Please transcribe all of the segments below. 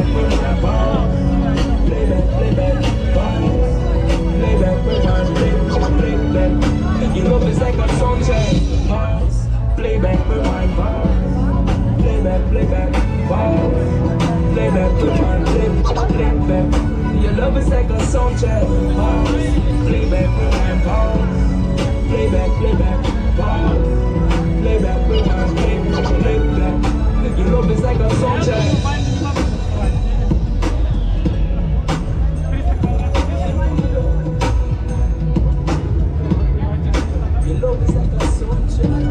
back with my balls. Play back, balls. Play back with my play back. Your love is like a sunshine. Balls. Play back with my balls. Play back, balls. Play back with my play back. Your love is like a soundtrack. Balls. Play back with my balls. Play back, balls. Play back with my play back. Your love is like a soundtrack. Your love is like a soundtrack.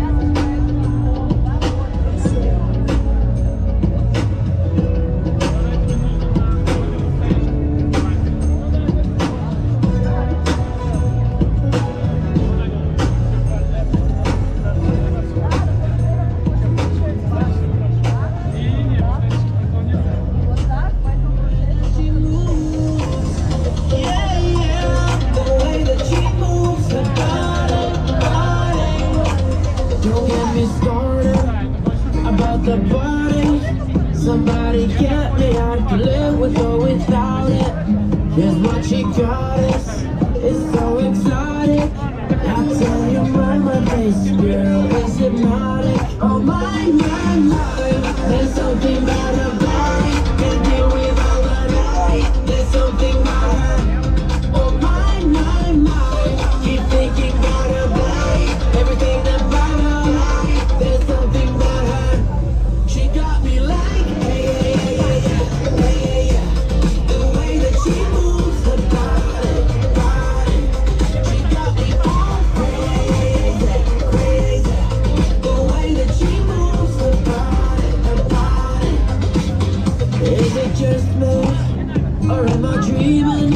Somebody get me, I can live with or without it. Here's what she got us, it's so exotic. I tell you, my face, girl, is hypnotic. Oh my, there's something about her body. Can't deal with all the night. There's something about her. Oh my, keep thinking about her body. Everything about her life. There's something about her. She got me like. Or am I dreaming?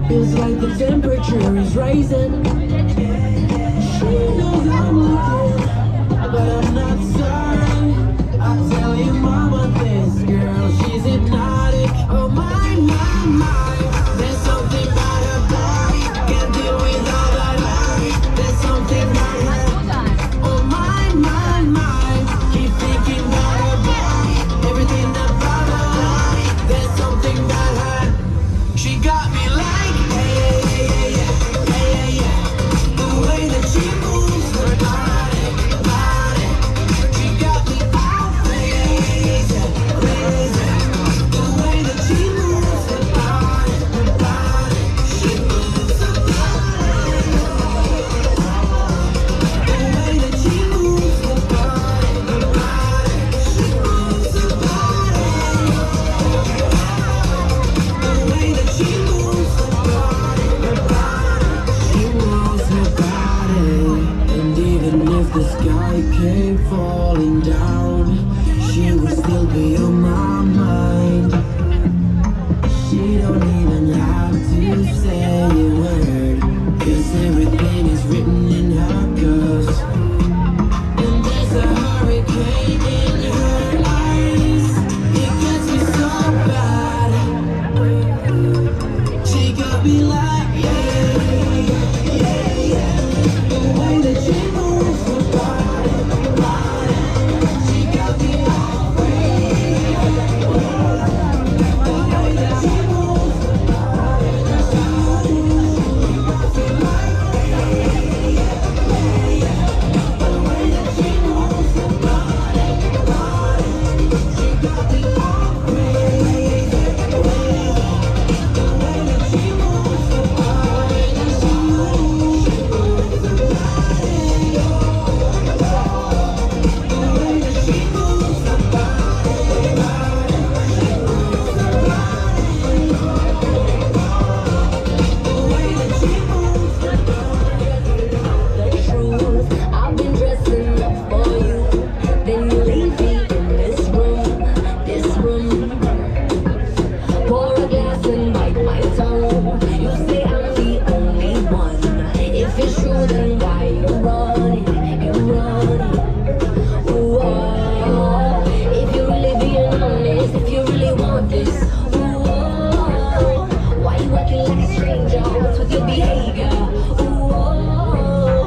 Feels like the temperature is rising. She knows I'm looking, but I'm not sorry. I tell you, mama, this girl, she's hypnotic. Oh my, there's something about her body. Can't deal with all that light. There's something about her. Oh my, keep thinking about her body. Everything about her life. There's something about her. She got me like, the way that she moves her body. She got me all crazy. The way that she moves her body. She moves her body. The way that she moves her body. She moves her body. The way that she moves her body. She moves her body. And even if the sky came falling down, she would still be on my mind. She don't even have to say a word, 'cause everything is written in her curves. And there's a hurricane in her eyes. It gets me so bad. She got me like